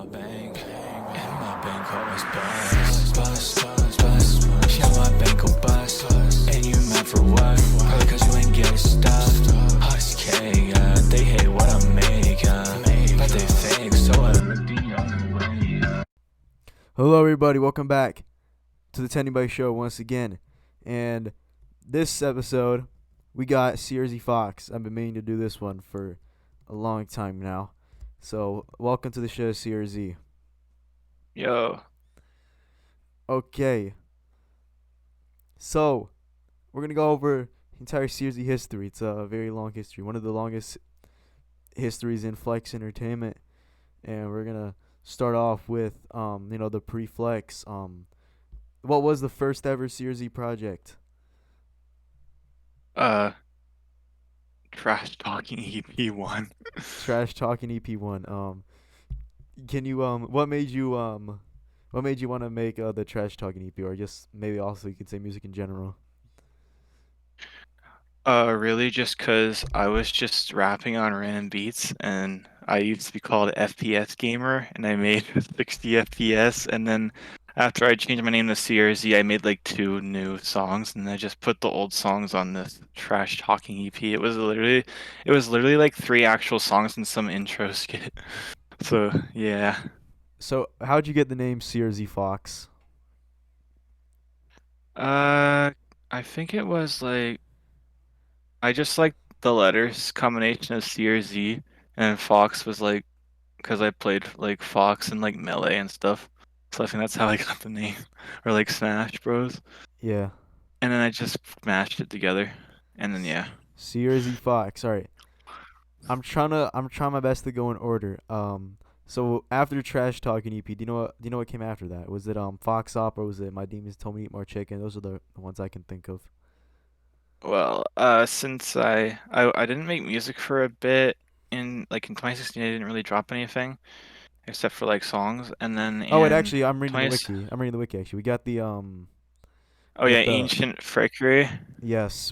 my bank, and my bank always bust. Yeah, my bank will bust, and you mad for what? Probably cause you ain't get stuffed. Hush K, they hate what I make, but they fake, so I look the other way. Hello, everybody. Welcome back to the Tending Bike Show once again. And this episode, we got CRZFawkz. I've been meaning to do this one for a long time now. So, welcome to the show, CRZ. Yo, Okay. So, we're going to go over entire CRZ history. It's a very long history, one of the longest histories in Flex Entertainment. And we're going to start off with, the pre-Flex. What was the first ever CRZ project? Trash Talking EP1. Trash Talking EP1. Can you what made you want to make the Trash Talking EP, or just maybe also you could say music in general? Really just 'cause I was just rapping on random beats, and I used to be called FPS Gamer, and I made 60 FPS, and then after I changed my name to CRZ, I made like 2 new songs, and I just put the old songs on this Trash Talking EP. It was literally like 3 actual songs and some intro skit. So yeah. So how'd you get the name CRZFawkz? Uh, I think it was like I just like the letters combination of C or Z, and Fox was like because I played like Fox and like Melee and stuff. So I think that's how I got the name, or like Smash Bros. Yeah, And then I just mashed it together, and then yeah. CRZFawkz. All right, I'm trying my best to go in order. So after Trash Talking EP, do you know what came after that? Was it Fox Op, or was it My Demons Told Me to Eat More Chicken? Those are the ones I can think of. Well, since I didn't make music for a bit in 2016, I didn't really drop anything except for like songs, and then Oh wait, in actually, I'm reading the 20 wiki. I'm reading the wiki. Actually, oh we yeah, got the Ancient Frickery. yes.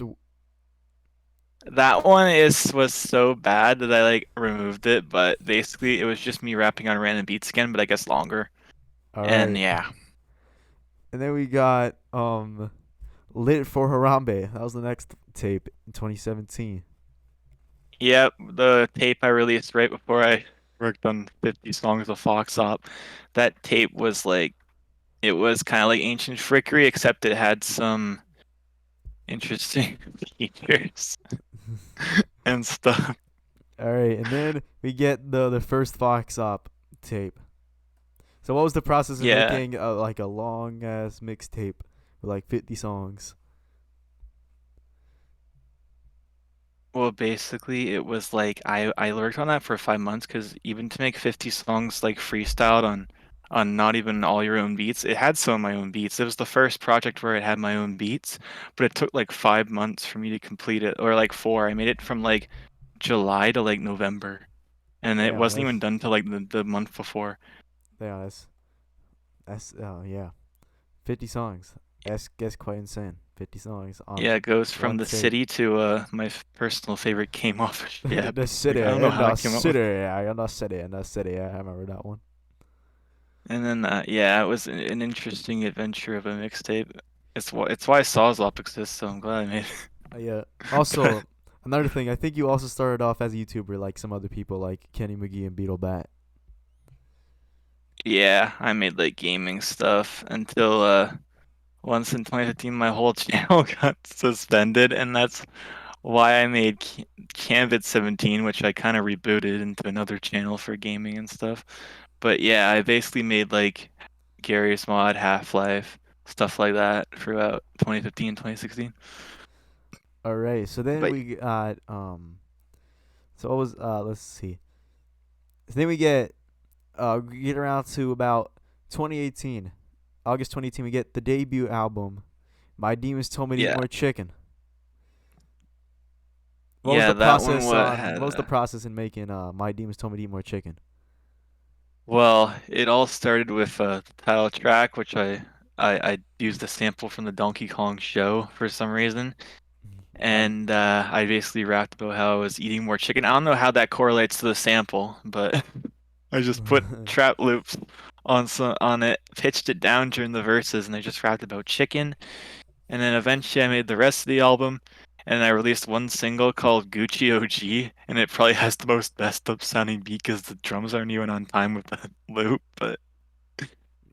That one was so bad that I like removed it, but basically it was just me rapping on random beats again, but I guess longer. All And right, yeah. and then we got Lit for Harambe. That was the next tape in 2017. Yep, the tape I released right before I worked on 50 songs of Fox Op. That tape was like it was kind of like Ancient Frickery, except it had some interesting features and stuff. All right, and then we get the first Fox Op tape. So what was the process of Yeah. making like a long ass mixtape with like 50 songs? Well, basically, it was like I worked on that for 5 months because even to make 50 songs like freestyled on not even all your own beats, it had some of my own beats. It was the first project where it had my own beats, but it took like 5 months for me to complete it, or like 4. I made it from like July to like November, and it Damn, wasn't even that's done till like the month before. yeah, that's yeah, 50 songs. That's quite insane. 50 songs on Yeah, it goes from one the tape. city to my personal favorite game off a ship. The Like city I don't know and how I the came up with. city, yeah, the city. Yeah, I remember that one. And then yeah, it was an interesting adventure of a mixtape. It's why Sawzlop exists, so I'm glad I made it. Yeah. But Also, another thing, I think you also started off as a YouTuber, like some other people, like Kenny McGee and Beetle Bat. yeah, I made like gaming stuff until once in 2015 my whole channel got suspended, and that's why I made Canvas 17, which I kind of rebooted into another channel for gaming and stuff. But yeah, I basically made like Gary's Mod, Half-Life, stuff like that throughout 2015, 2016. All right. So then But we got So what was let's see. So then we get around to about 2018, August 2018. We get the debut album. My Demons Told Me to Eat yeah, More Chicken. What was yeah, the that one process was on? had What was the process in making My Demons Told Me to Eat More Chicken? well, it all started with the title track, which I used a sample from the Donkey Kong show for some reason, Um, and I basically rapped about how I was eating more chicken. I don't know how that correlates to the sample, but I just put trap loops on it, pitched it down during the verses, and I just rapped about chicken. And then eventually I made the rest of the album, and I released one single called Gucci OG, and it probably has the most messed up sounding beat because the drums aren't even on time with the loop. But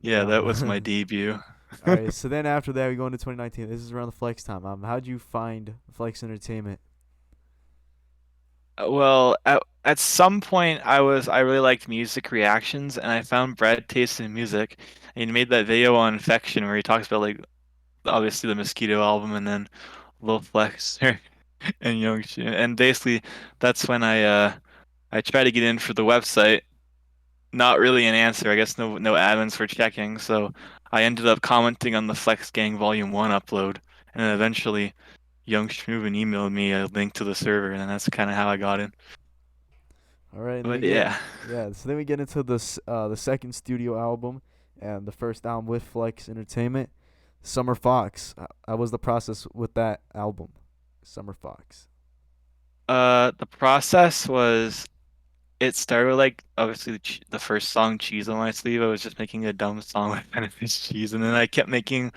yeah, that was my No. debut. All right. So then after that, we go into 2019. This is around the Flex time. How'd you find Flex Entertainment? Well, at some point I really liked music reactions, and I found Brad Taste in music, and he made that video on Infection where he talks about like obviously the Mosquito album and then Lil Flex and Young and basically that's when I tried to get in for the website. Not really an answer. I guess no admins were checking, so I ended up commenting on the Flex Gang Volume 1 upload, and then eventually Young Schmoovin emailed me a link to the server, and that's kind of how I got in. All right, and then we But get yeah. yeah. So then we get into the second studio album and the first album with Flex Entertainment, Summer Fox. How was the process with that album, Summer Fox? The process was it started with, like obviously the first song "Cheese on My Sleeve." I was just making a dumb song with benefits cheese, and then I kept making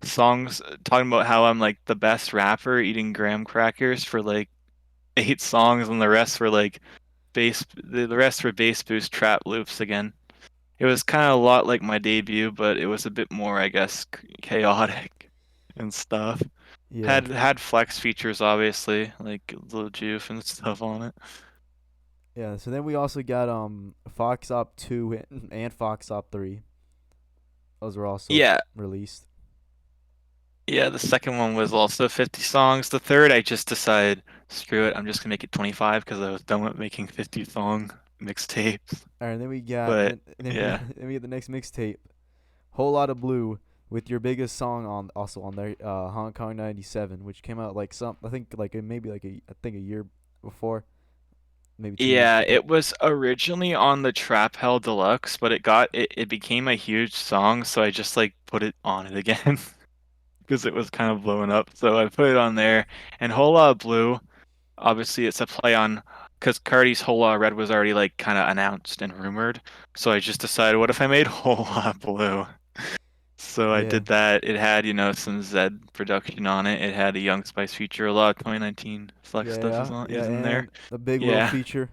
songs talking about how I'm like the best rapper eating graham crackers for like 8 songs, and the rest were like the rest were bass boost trap loops again. It was kind of a lot like my debut, but it was a bit more, I guess, chaotic and stuff. Yeah, Had flex features obviously, like little juice and stuff on it. yeah. So then we also got Fox Op 2 and Fox Op 3. Those were also Yeah, released. yeah, the second one was also 50 songs. The third, I just decided, screw it, I'm just gonna make it 25 because I was done with making 50-song mixtapes. All right, then we got But then we got yeah, then we get the next mixtape, Whole Lot of Blue, with your biggest song on also on there, Hong Kong '97, which came out like some I think like maybe like I think a year before, maybe 2 years yeah, before. it was originally on the Trap Hell Deluxe, but it became a huge song, so I just like put it on it again because it was kind of blowing up. So I put it on there, and Whole Lot of Blue. Obviously, it's a play on because Cardi's Whole Lot of Red was already like kind of announced and rumored. So I just decided, what if I made Whole Lot Blue? So I Yeah, did that. It had, some Zed production on it. It had a Young Spice feature. A lot of 2019 Flex stuff yeah, yeah, is in there. and a Big Will Yeah, feature.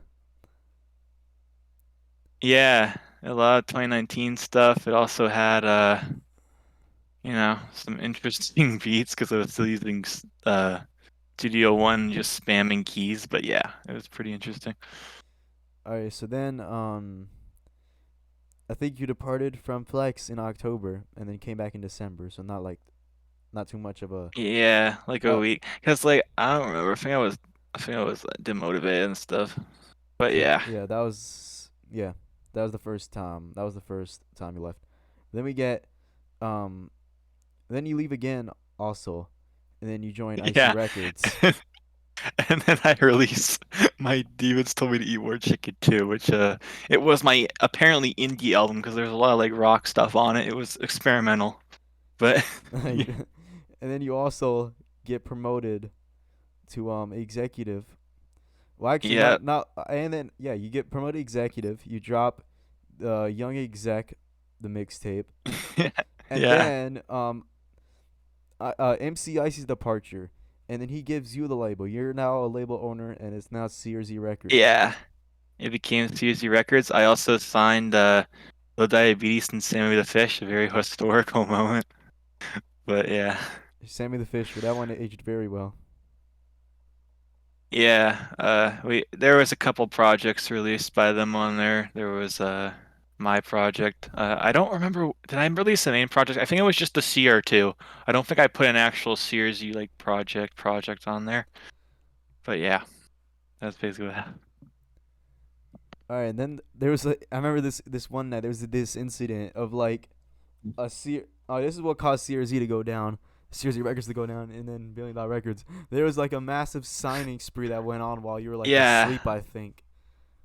yeah, a lot of 2019 stuff. It also had some interesting beats because I was still using Studio One, just spamming keys. But yeah, it was pretty interesting. All right, so then I think you departed from Flex in October and then came back in December, so not too much of a Yeah, like a uh week. Cause like I don't remember. I think I was like, demotivated and stuff. But yeah, yeah, that was the first time. That was the first time you left. Then we get um then you leave again also, and then you join IC yeah. Records. And then I released my Demons Told Me to Eat More Chicken too, which it was my apparently indie album because there's a lot of like rock stuff on it. It was experimental, but yeah, And then you also get promoted to executive. Well, actually, yeah, not. And then yeah, you get promoted executive. You drop Young Exec, the mixtape, and yeah, then MC Icy's departure, and then he gives you the label. You're now a label owner, and it's now CRZ Records. yeah. It became CZ Records. I also signed Low Diabetes and Sammy the Fish, a very historical moment. But yeah. Sammy the Fisher, that one aged very well. Yeah, we there was a couple projects released by them on there. There was my project. I don't remember, did I release the main project? I think it was just the CR2. I don't think I put an actual Sears U like project on there. But yeah, that's basically what happened. All right, and then there was I remember this one night there was this incident of like oh, this is what caused CRZ to go down, CRZ Records to go down, and then Billion Dollar Records. There was like a massive signing spree that went on while you were like Yeah, asleep, I think.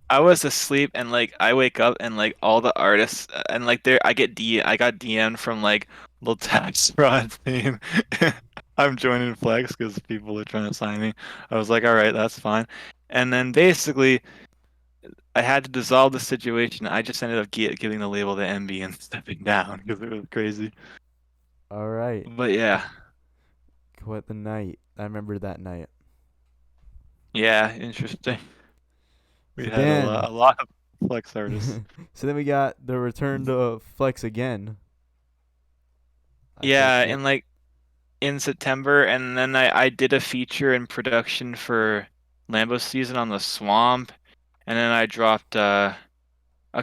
I was asleep and like I wake up and like all the artists and like there I got DM'd from like little tax fraud thing. I'm joining Flex because people are trying to sign me. I was like, all right, that's fine. And then basically I had to dissolve the situation. I just ended up giving the label to MB and stepping down because it was crazy. All right. But yeah, What the night. I remember that night. yeah, interesting. We So had then a lot of Flex artists. so then we got the return to Flex again. I think Yeah, yeah. and like in September, and then I did a feature in production for Lambo season on the Swamp, and then I dropped a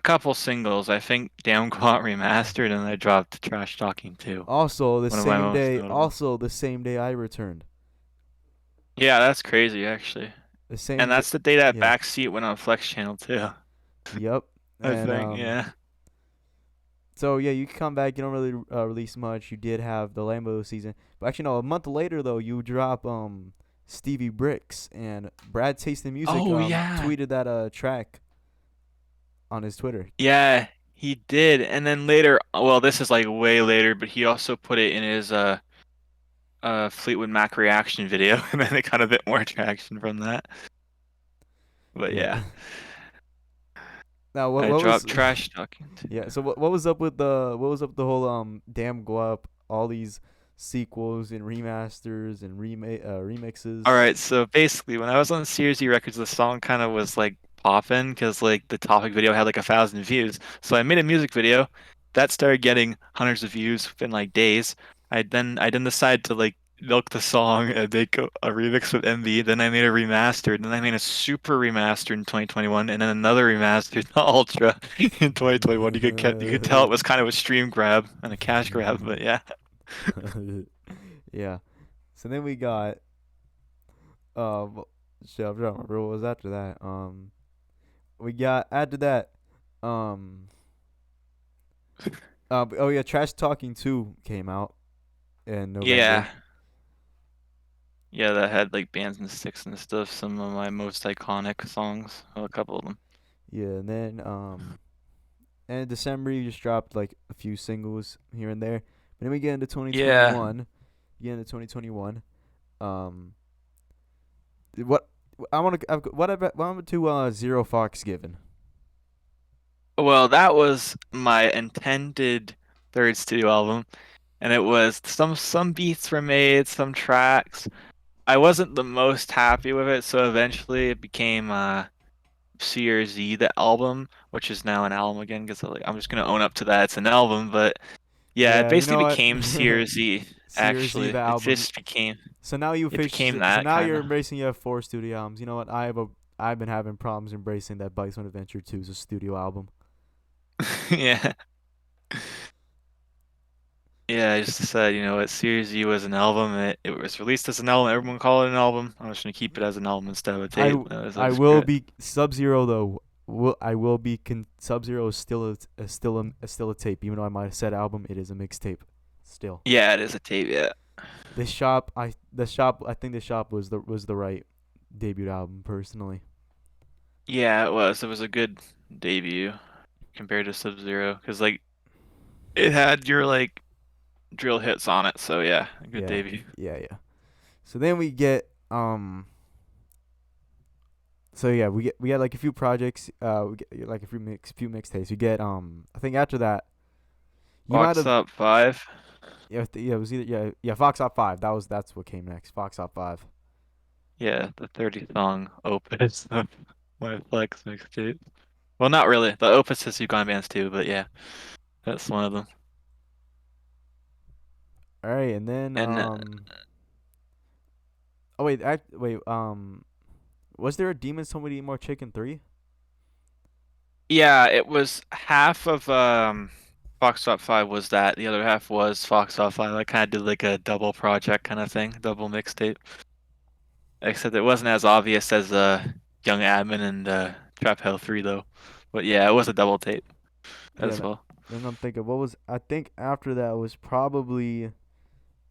couple singles. I think Damn Got remastered, and I dropped Trash Talking too. Also the One of my same most day notable. also the same day I returned. Yeah, that's crazy actually. The And same day that's the day that yeah. Backseat went on Flex Channel too. Yep. I And think, yeah. so yeah, you can come back. You don't really release much. You did have the Lambo season, but actually no. A month later though, you drop Stevie Bricks, and Brad Taste in Music Oh yeah. tweeted that track on his Twitter. Yeah, he did. And then later, well, this is like way later, but he also put it in his Fleetwood Mac reaction video, and then it got a bit more traction from that. But Yeah. yeah, Now I what was dropped Trash Talking yeah? too. So what was up with the whole damn guap, all these sequels and remasters and All remixes? right, so basically, when I was on CRZ Records, the song kind of was like popping because like the topic video had like 1,000 views. So I made a music video that started getting hundreds of views within like days. I then decided to like milk the song and make a remix with MV. Then I made a remaster. Then I made a super remaster in 2021, and then another remaster, the Ultra, in 2021. You could tell it was kind of a stream grab and a cash grab, but yeah. Yeah. So then we got um shit, I'm trying to remember what was after that. We got after that um oh yeah, Trash Talking 2 came out in November. Yeah. Yeah, that had like bands and sticks and stuff. Some of my most iconic songs. Well, a couple of them. Yeah, and then and in December you just dropped like a few singles here and there. But then we get into Yeah. 2021. You get into 2021. Um what I want to what happened to Zero Fox Given? Well, that was my intended third studio album, and it was some beats were made, some tracks. I wasn't the most happy with it, so eventually it became CRZ the album, which is now an album again because like I'm just gonna own up to that. It's an album, but yeah, it Yeah, you basically know what? became CRZ. CRZ Actually, the it album. just became So now you it became so that now kind you're of. embracing you have 4 studio albums. You know what? I've been having problems embracing that Bison Adventure 2 is a studio album. Yeah. Yeah, I just said, what Series Z was an album. It was released as an album. Everyone called it an album. I'm just gonna keep it as an album instead of a tape. That I was will great. be Sub Zero though. I will be Sub Zero is still still a tape. Even though I might have said album, it is a mixtape. Still, Yeah, it is a tape. Yeah. I think the shop was the right debut album personally. Yeah, it was. It was a good debut compared to Sub-Zero because like it had your like drill hits on it. So yeah, a good Yeah, debut. yeah. So then we get So yeah, we get like a few projects. We get like a few mixtapes. We get I think after that, you might Box have Up 5. yeah it was either Fox Op 5. That's what came next. Fox Op 5. Yeah, the 30 song opus of my Flex mixtape. Well, not really. The opus has Yukon bands too, but yeah, that's one of them. All right, and then And oh wait was there a Demons Told Me to Eat More Chicken 3? yeah, it was half of Fox Top 5 was that. The other half was Fox Top 5. I kind of did like a double project kind of thing, double mixtape. Except it wasn't as obvious as Young Admin and Trap Hell 3 though. But yeah, it was a double tape Yeah, as well. then I'm thinking what was I think after that was probably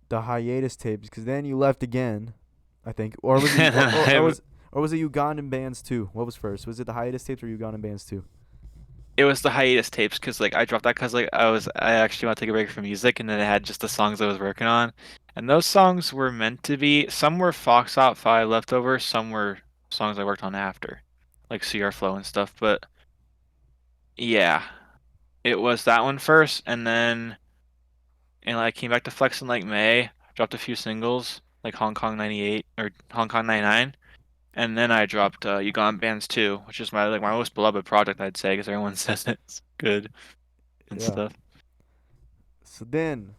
the hiatus tapes because then you left again, I think, or was it or was it Ugandan bands too? What was first? Was it the hiatus tapes or Ugandan bands too? It was the hiatus tapes because like I dropped that because like I actually want to take a break from music and then I had just the songs I was working on, and those songs were meant to be some were Fox Out 5 leftover, some were songs I worked on after, like CR Flow and stuff. But Yeah, it was that one first, and then I came back to Flex in like May, dropped a few singles like Hong Kong 98 or Hong Kong 99, and then I dropped You Gone Bands 2, which is my most beloved project I'd say because everyone says it's good and Yeah. stuff. So then,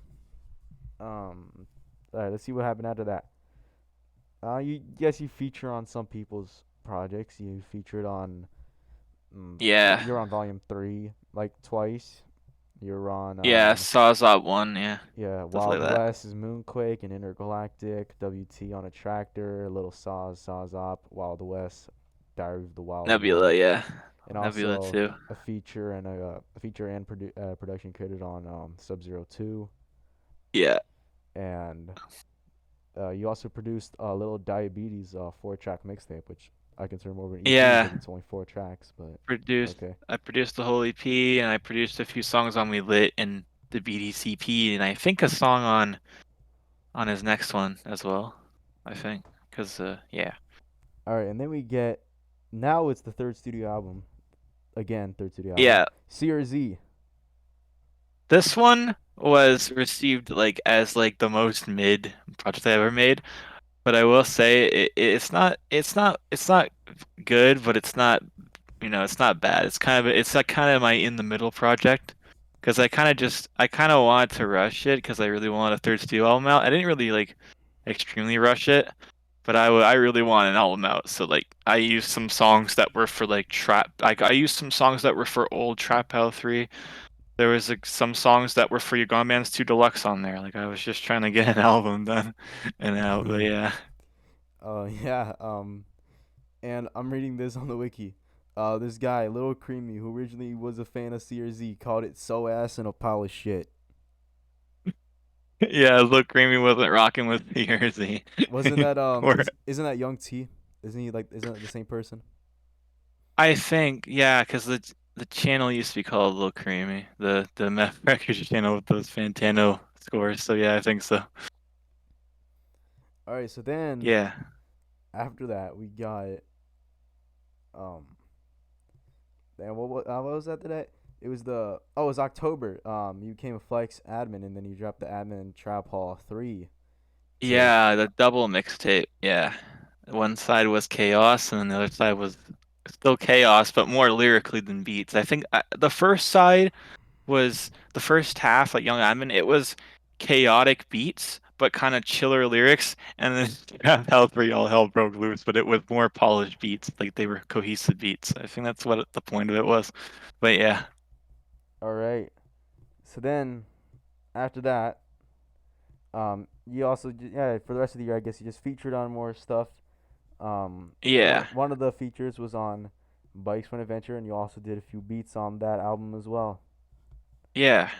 all right, let's see what happened after that. You yes, you feature on some people's projects. You featured on, Yeah, you're on Volume 3 like twice. You're on yeah, Sawzop 1, yeah, yeah, stuff like Wild that. West is Moonquake and Intergalactic, WT on a Tractor, Little Sawzop, Wild West, Diary of the Wild Nebula, One, yeah, and Nebula also too. a feature and production credit on Sub-Zero 2, Yeah, and you also produced Little Diabetes 4-track mixtape, which I consider more of an EP yeah. because it's only 4 tracks, but Produced okay. I produced the whole EP and I produced a few songs on We Lit and the BDCP and I think a song on his next one as well. I think because yeah. All right, and then we get now it's the third studio album again, third studio album, Yeah, CRZ. this one was received like as like the most mid project I ever made, but I will say it's not good, but it's not it's not bad. It's like kind of my in the middle project because I kind of wanted to rush it because I really wanted a third studio album out. I didn't really like extremely rush it, but I really want an album out. So like I used some songs that were for like trap. Like I used some songs that were for old Trap Pal 3. There was like some songs that were for Your Gone Bands 2 Deluxe on there. Like I was just trying to get an album done and out. But yeah. Yeah. And I'm reading this on the wiki. This guy, Little Creamy, who originally was a fan of CRZ, called it so ass and a pile of shit. Yeah, Look Creamy wasn't rocking with Jersey. Wasn't that Or isn't that Young T? Isn't that the same person? I think, yeah, because the channel used to be called Little Creamy, the Meth Records channel with those Fantano scores. So yeah, I think so. All right, so then Yeah, after that we got um damn, what was that today? It was it was October. You became a Flex admin and then you dropped the admin Trap Hall 3 tape. yeah, the double mixtape. Yeah, one side was chaos, and then the other side was still chaos, but more lyrically than beats. I think the first side was the first half, like Young Admin, it was chaotic beats, but kind of chiller lyrics. And then Trap Hell 3 All Hell Broke Loose, but it was more polished beats, like they were cohesive beats. I think that's what the point of it was. But yeah, All right. So then after that, you also yeah, for the rest of the year I guess you just featured on more stuff. yeah, One of the features was on Bikes for an Adventure, and you also did a few beats on that album as well. yeah,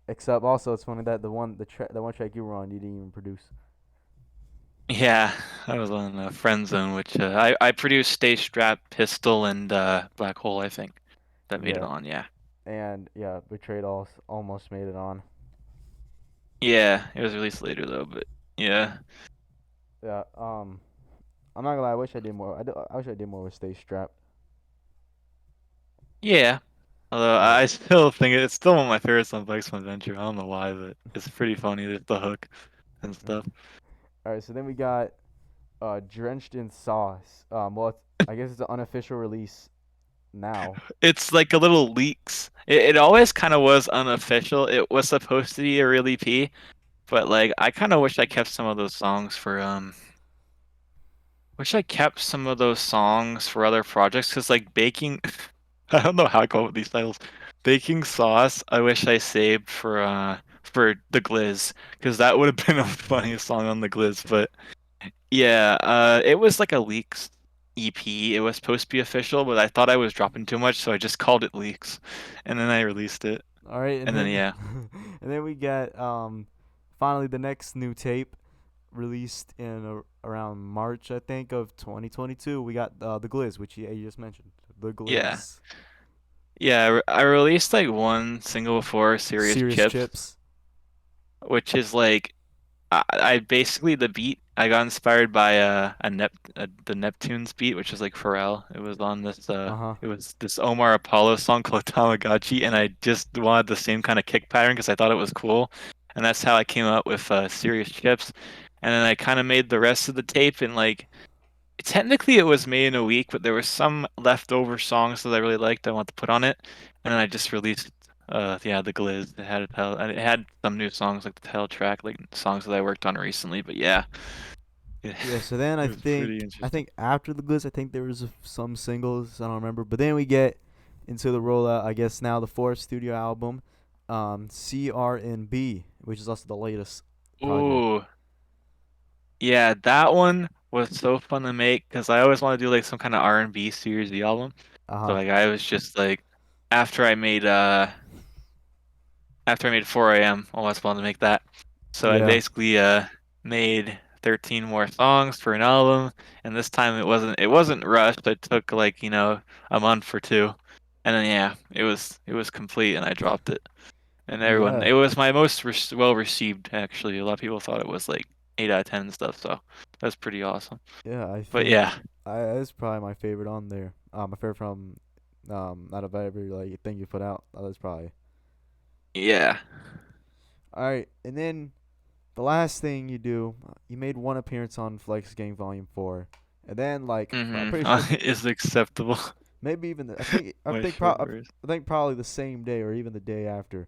Except also it's funny that the one track you were on you didn't even produce. yeah. I was on Friend Zone, which I produced Stay Strapped, Pistol, and Black Hole, I think, that made it Yeah, on. Yeah, and yeah, Betrayed almost made it on. yeah. It was released later though, but yeah. Yeah. I'm not gonna lie. I wish I did more. I wish I did more with Stay Strapped. Yeah. Although Yeah. I still think it's still one of my favorites on Bikes on Adventure. I don't know why, but it's pretty funny. There's the hook and stuff. All right. So then we got Drenched in Sauce. Well, I guess it's an unofficial release now. It's like a little leaks. It always kind of was unofficial. It was supposed to be a real EP, but like I kind of wish I kept some of those songs for wish I kept some of those songs for other projects because like baking I don't know how I go with these titles. Baking sauce, I wish I saved for the Gliz because that would have been a funny song on the Gliz. But yeah, it was like a leaks EP. It was supposed to be official, but I thought I was dropping too much, so I just called it leaks, and then I released it. All right, and And then then yeah, and then we got finally the next new tape released in around March I think of 2022. We got the Gliz, which you just mentioned. The yeah, Gliz. yeah. I released like one single before Serious Serious Chips, Chips. which is like I basically the beat I got inspired by the Neptunes beat, which is like Pharrell. It was on this Uh huh. it was this Omar Apollo song called Tamagotchi, and I just wanted the same kind of kick pattern because I thought it was cool, and that's how I came up with Serious Chips, and then I kind of made the rest of the tape in like technically it was made in a week, but there were some leftover songs that I really liked I want to put on it, and then I just released yeah, the Gliz. It had a title, and it had some new songs like the title track, like songs that I worked on recently. But yeah, it, Yeah. So then I it was pretty think I interesting. think after the Gliz, I think there was some singles. I don't remember. But then we get into the rollout. I guess now the fourth studio album, CRNB, which is also the latest project. Ooh, yeah, that one was so fun to make because I always want to do like some kind of R&B series the album. Uh So huh. like I was just like after I made uh after I made 4 a.m. I always wanted to make that. So I Yeah. basically made 13 more songs for an album, and this time it wasn't rushed. I took like, a month or two. And then yeah, it was complete and I dropped it. And everyone Yeah. it was my most well received actually. A lot of people thought it was like 8 out of 10 and stuff, so that's pretty awesome. Yeah. I But think yeah. that's probably my favorite on there. My favorite from out of every like thing you put out. That's probably Yeah. all right. And then the last thing you do, you made one appearance on Flex Game Volume 4, and then like I'm Mhm. pretty sure Is acceptable. maybe even My short verse. I think probably the same day or even the day after.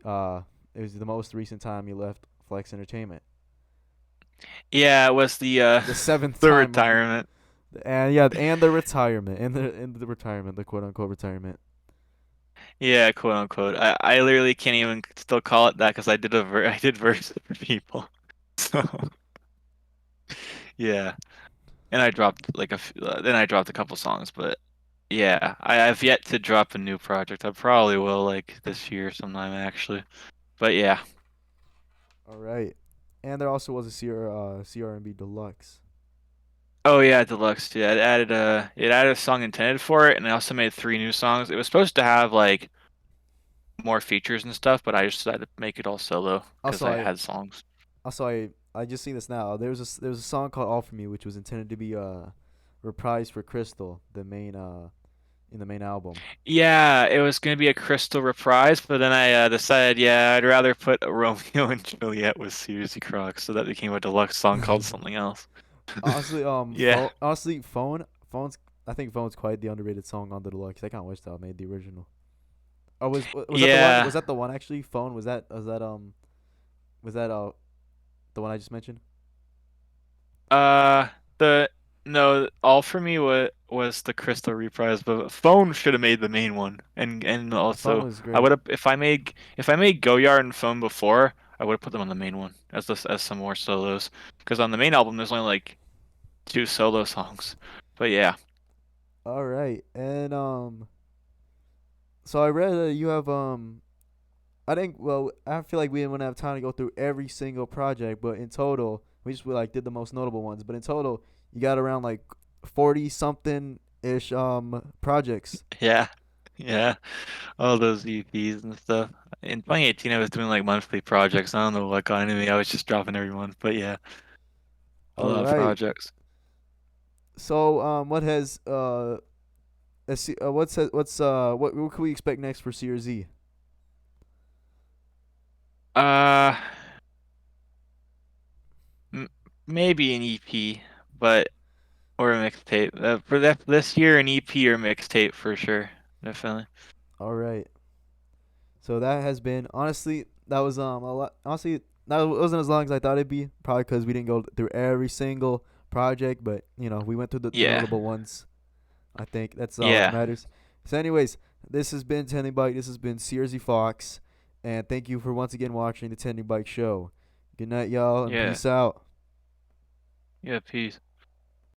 Uh, it was the most recent time you left Flex Entertainment. Yeah, it was The seventh the time of retirement. and yeah, and the retirement, and the retirement, the quote unquote retirement. Yeah, quote unquote. I literally can't even still call it that because I did verses for people. So yeah, and I dropped then I dropped a couple songs, but yeah, I've yet to drop a new project. I probably will like this year sometime actually. But yeah. All right, and there also was a CRMB Deluxe. Oh yeah, deluxe. Yeah, it added a song intended for it, and I also made 3 new songs. It was supposed to have like more features and stuff, but I just decided to make it all solo because Also, I had songs. I just seen this now. There was a song called "All for Me," which was intended to be reprised for Crystal, the main in the main album. Yeah, it was gonna be a Crystal reprise, but then I decided, yeah, I'd rather put Romeo and Juliet with CRZFawkz, so that became a deluxe song called something else. Honestly, Yeah, phones. I think phone's quite the underrated song on the deluxe. I kind of wish that I made the original. Oh, was that the one? Was yeah. that the one actually? Phone was that the one I just mentioned? Uh, the no, all for me was the Crystal reprise, but Phone should have made the main one, and Phone also was I great. would have if I made Goyard and Phone before, I would have put them on the main one as some more solos, because on the main album there's only like 2 solo songs. But yeah. All right, and so I read that you have I think well I feel like we didn't want to have time to go through every single project, but in total we just like did the most notable ones. But in total, you got around like 40 something ish projects. Yeah, yeah, all those EPs and stuff. In 2018, I was doing like monthly projects. I don't know what got into me. I was just dropping every month, but yeah, a All lot of right. projects. So what has what can we expect next for CRZ? Uh, m maybe an EP, but or a mixtape. For this year, an EP or mixtape for sure, definitely. All right. So that has been honestly that was a lot. Honestly, that wasn't as long as I thought it'd be. Probably because we didn't go through every single project, but we went through the Yeah, notable ones. I think that's all that yeah, matters. So, anyways, this has been Tending Bike. This has been CRZFawkz, and thank you for once again watching the Tending Bike Show. Good night, y'all, and yeah, peace out. yeah. Peace.